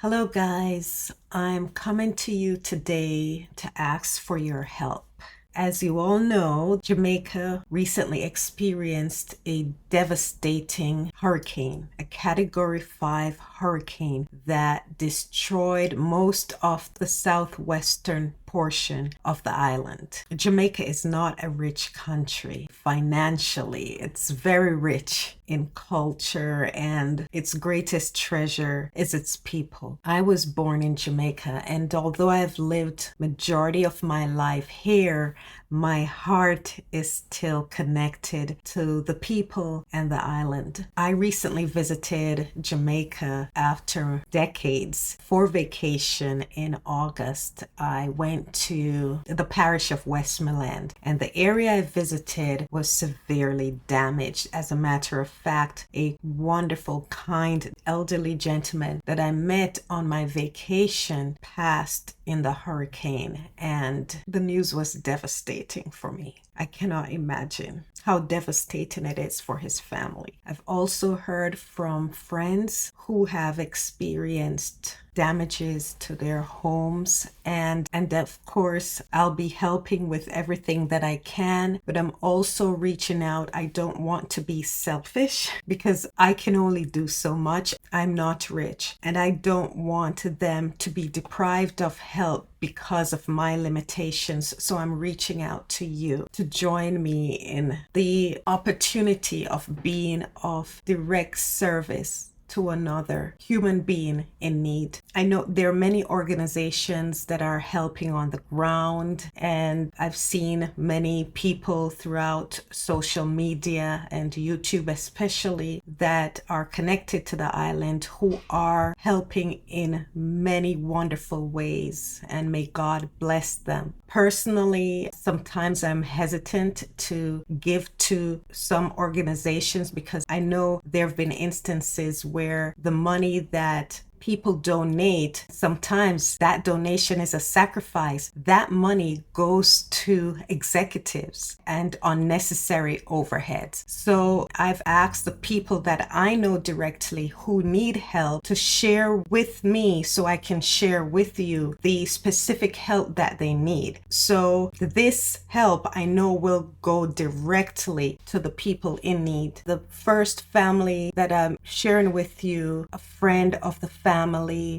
Hello, guys. I'm coming to you today to ask for your help. As you all know, Jamaica recently experienced a devastating hurricane, a Category 5 hurricane that destroyed most of the southwestern portion of the island. Jamaica is not a rich country financially. It's very rich in culture, and its greatest treasure is its people. I was born in Jamaica, and although I've lived majority of my life here, my heart is still connected to the people and the island. I recently visited Jamaica after decades for vacation in August. I went to the parish of Westmoreland, and the area I visited was severely damaged. As a matter of fact, a wonderful, kind, elderly gentleman that I met on my vacation passed in the hurricane, and the news was devastating for me. I cannot imagine how devastating it is for his family. I've also heard from friends who have experienced damages to their homes, and of course I'll be helping with everything that I can, but I'm also reaching out. I don't want to be selfish because I can only do so much. I'm not rich, and I don't want them to be deprived of help because of my limitations. So I'm reaching out to you to join me in the opportunity of being of direct service to another human being in need. I know there are many organizations that are helping on the ground, and I've seen many people throughout social media and YouTube especially that are connected to the island who are helping in many wonderful ways, and may God bless them. Personally, sometimes I'm hesitant to give to some organizations because I know there have been instances where the money that people donate, sometimes that donation is a sacrifice. That money goes to executives and unnecessary overheads. So I've asked the people that I know directly who need help to share with me so I can share with you the specific help that they need. So this help I know will go directly to the people in need. The first family that I'm sharing with you, a friend of the family.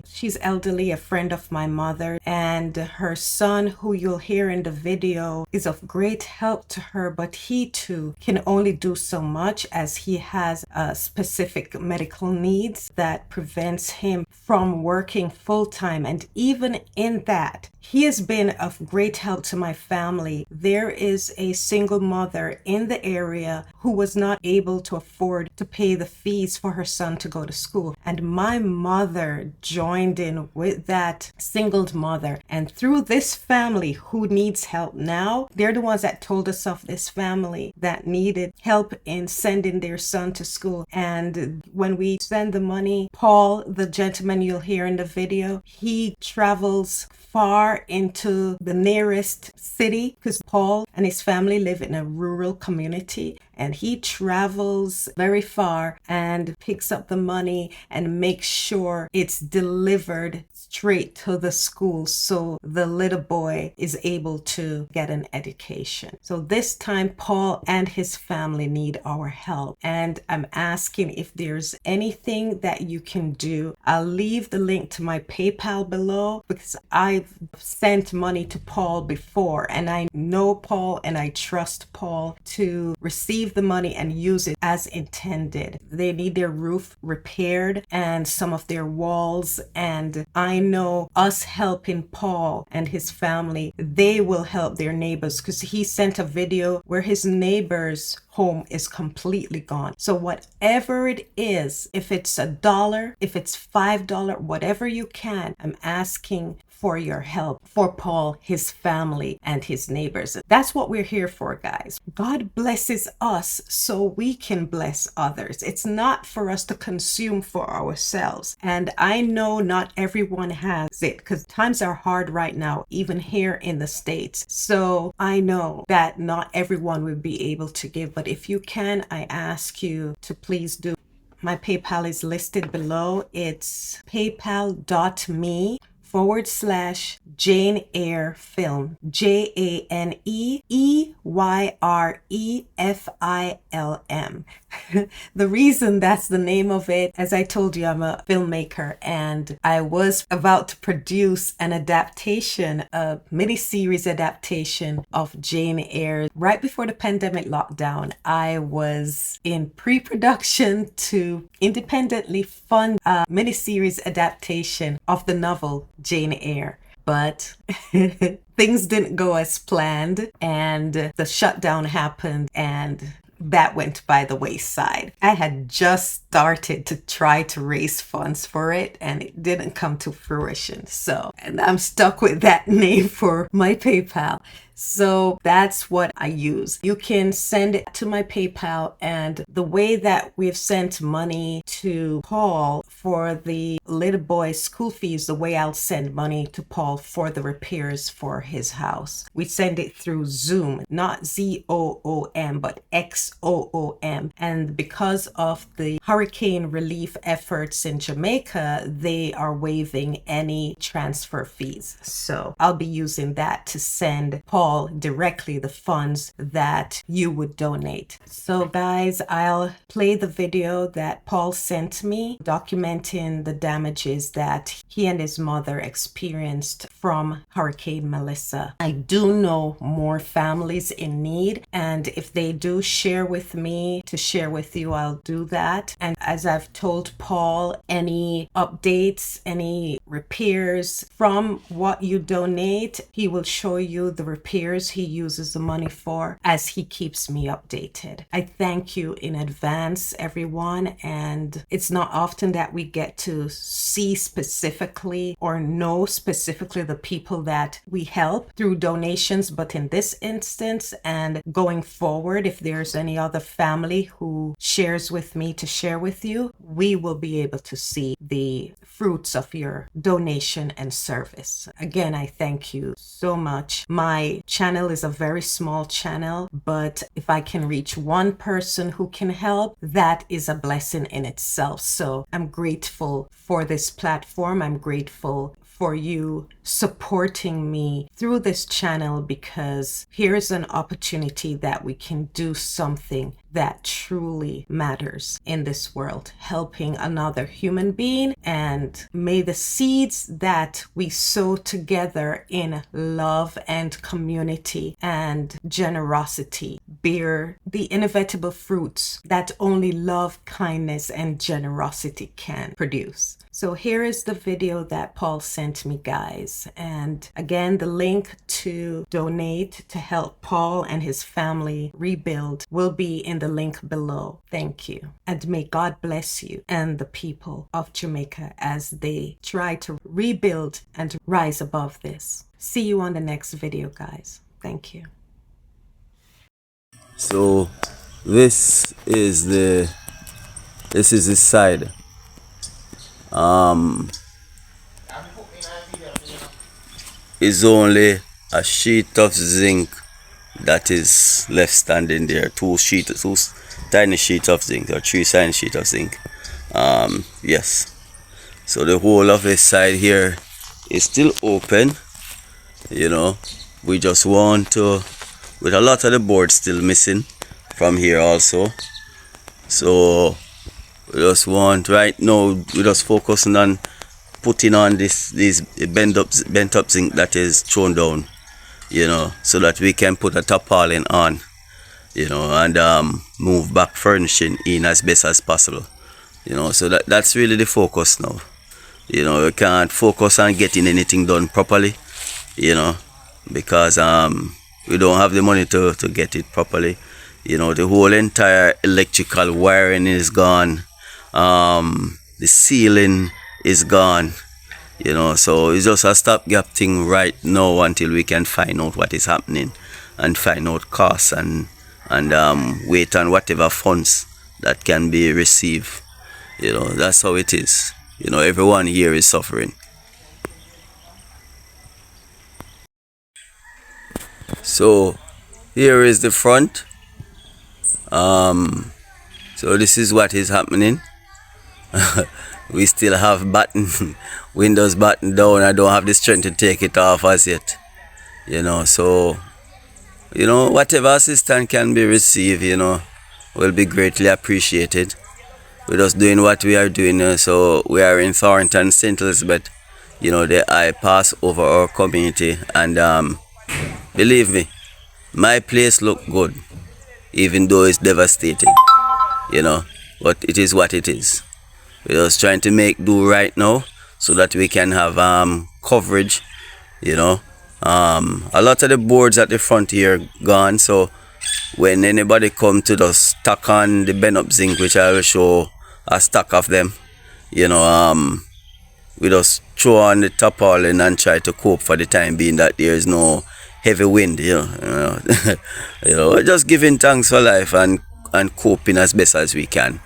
She's elderly, a friend of my mother, and her son, who you'll hear in the video, is of great help to her, but he too can only do so much as he has specific medical needs that prevents him from working full-time. And even in that, he has been of great help to my family. There is a single mother in the area who was not able to afford to pay the fees for her son to go to school. And my mother joined in with that single mother. And through this family who needs help now, they're the ones that told us of this family that needed help in sending their son to school. And when we send the money, Paul, the gentleman you'll hear in the video, he travels far into the nearest city because Paul and his family live in a rural community, and he travels very far and picks up the money and makes sure it's delivered straight to the school so the little boy is able to get an education. So this time Paul and his family need our help, and I'm asking if there's anything that you can do. I'll leave the link to my PayPal below because I've sent money to Paul before, and I know Paul and I trust Paul to receive the money and use it as intended. They need their roof repaired and some of their walls, and I know us helping Paul and his family, they will help their neighbors, because he sent a video where his neighbor's home is completely gone. So whatever it is, if it's $1, if it's $5, whatever you can, I'm asking for your help for Paul, his family, and his neighbors. That's what we're here for, guys. God blesses us so we can bless others. It's not for us to consume for ourselves. And I know not everyone has it because times are hard right now, even here in the States. So I know that not everyone will be able to give, but if you can, I ask you to please do. my PayPal is listed below. It's paypal.me/Jane Eyre Film. JaneEyreFilm. The reason that's the name of it, as I told you, I'm a filmmaker and I was about to produce an adaptation, a mini-series adaptation of Jane Eyre. Right before the pandemic lockdown, I was in pre-production to independently fund a mini-series adaptation of the novel Jane Eyre. But things didn't go as planned and the shutdown happened and that went by the wayside. I had just started to try to raise funds for it and it didn't come to fruition. So, and I'm stuck with that name for my PayPal. So that's what I use. You can send it to my PayPal, and the way that we've sent money to Paul for the little boy's school fees, the way I'll send money to Paul for the repairs for his house. We send it through Zoom, not ZOOM, but XOOM. And because of the hurricane relief efforts in Jamaica, they are waiving any transfer fees. So I'll be using that to send Paul directly the funds that you would donate. So guys, I'll play the video that Paul sent me documenting the damages that he and his mother experienced from Hurricane Melissa. I do know more families in need, and if they do share with me to share with you, I'll do that. And as I've told Paul, any updates, any repairs from what you donate, he will show you the repairs he uses the money for as he keeps me updated. I thank you in advance, everyone, and it's not often that we get to see specifically or know specifically the people that we help through donations, but in this instance and going forward, if there's any other family who shares with me to share with you, we will be able to see the fruits of your donation and service. Again, I thank you so much. My channel is a very small channel, but if I can reach one person who can help, that is a blessing in itself. So I'm grateful for this platform. I'm grateful for you supporting me through this channel, because here's an opportunity that we can do something that truly matters in this world, helping another human being. And may the seeds that we sow together in love and community and generosity bear the inevitable fruits that only love, kindness, and generosity can produce. So here is the video that Paul sent me, guys. And again, the link to donate to help Paul and his family rebuild will be in the link below. Thank you. And may God bless you and the people of Jamaica as they try to rebuild and rise above this. See you on the next video, guys. Thank you. So this is his side. Is only a sheet of zinc that is left standing there. Two tiny sheets of zinc, or three tiny sheets of zinc. Yes. So the whole of this side here is still open. You know, we just want to, with a lot of the board still missing from here also. So we just want, right now, we just focusing on putting on these bent up zinc that is thrown down, you know, so that we can put a tarpaulin on, you know, and move back furnishing in as best as possible, you know. So that's really the focus now. You know, we can't focus on getting anything done properly, you know, because we don't have the money to get it properly. You know, the whole entire electrical wiring is gone. The ceiling is gone, you know, so it's just a stopgap thing right now until we can find out what is happening and find out costs and wait on whatever funds that can be received. You know, that's how it is. You know, everyone here is suffering. So here is the front. So this is what is happening. We still have button Windows button down. I don't have the strength to take it off as yet. So whatever assistance can be received, will be greatly appreciated. We're just doing what we are doing. So we are in Thornton, St. Elizabeth. The eye pass over our community, and believe me, my place look good, even though it's devastated. But it is what it is. We're just trying to make do right now so that we can have coverage. A lot of the boards at the front here gone, so when anybody come to the stock on the bend up zinc, which I will show a stack of them, we just throw on the tarpaulin and try to cope for the time being that there is no heavy wind. We're just giving thanks for life and coping as best as we can.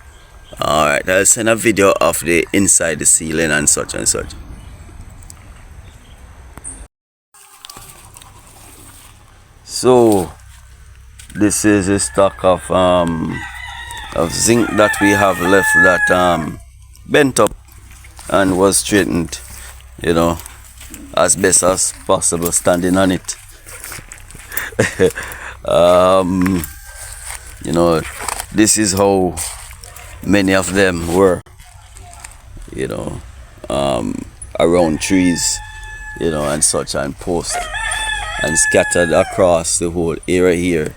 Alright, I'll send a video of the inside the ceiling and such and such. So this is a stock of zinc that we have left that bent up and was straightened, as best as possible, standing on it. This is how many of them were, around trees, and such, and posts, and scattered across the whole area here.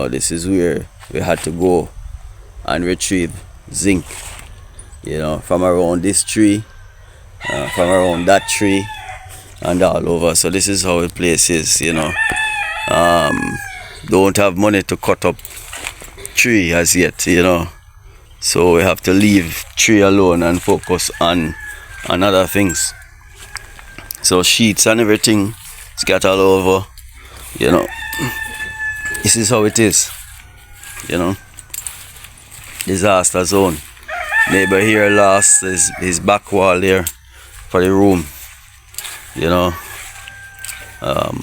This is where we had to go and retrieve zinc, from around this tree, from around that tree, and all over. So this is how the place is. Don't have money to cut up tree as yet, so we have to leave tree alone and focus on other things. So sheets and everything scattered all over. This is how it is. Disaster zone. Neighbor here lost his back wall there for the room.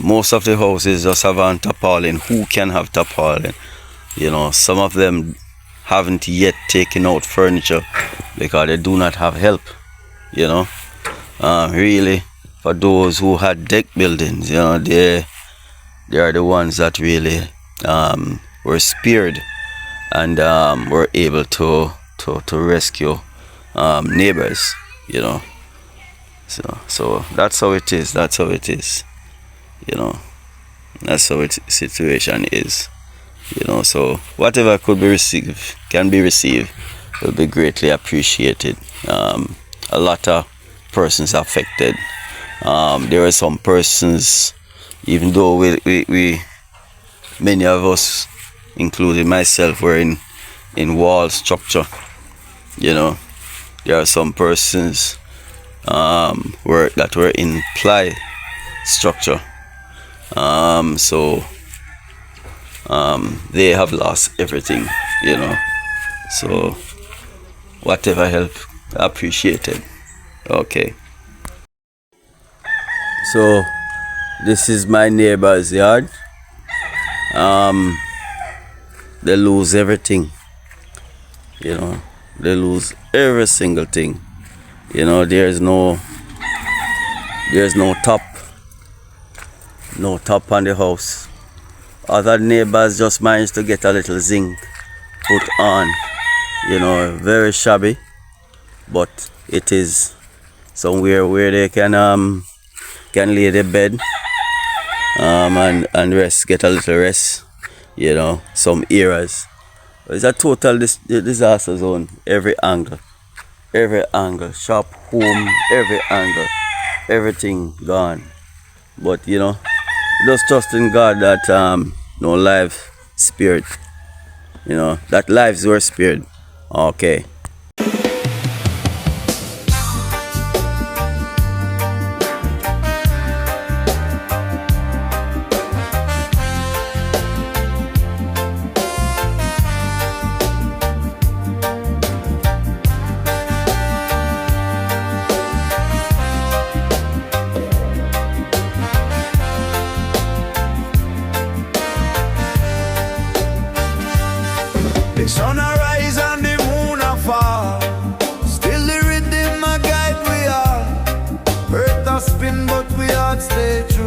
Most of the houses just have on tarpaulin. Who can have tarpaulin? Some of them haven't yet taken out furniture because they do not have help. Really, for those who had deck buildings, they are the ones that really were spared and were able to rescue neighbors. So that's how it is. That's how it is. That's how it situation is. So whatever could be received, can be received, will be greatly appreciated. A lot of persons affected. There are some persons, even though we many of us, including myself, were in wall structure. There are some persons that were in ply structure. So they have lost everything, So whatever help, appreciated. Okay. So this is my neighbor's yard. They lose everything. They lose every single thing. There's no top. No top on the house. Other neighbors just managed to get a little zinc put on. Very shabby, but it is somewhere where they can lay their bed and rest, get a little rest. Some areas. It's a total disaster zone. Every angle, shop, home, every angle, everything gone. But just trust in God that no life spared. That lives were spared. Okay. The sun a rise and the moon a fall. grasping, but we heart stay true.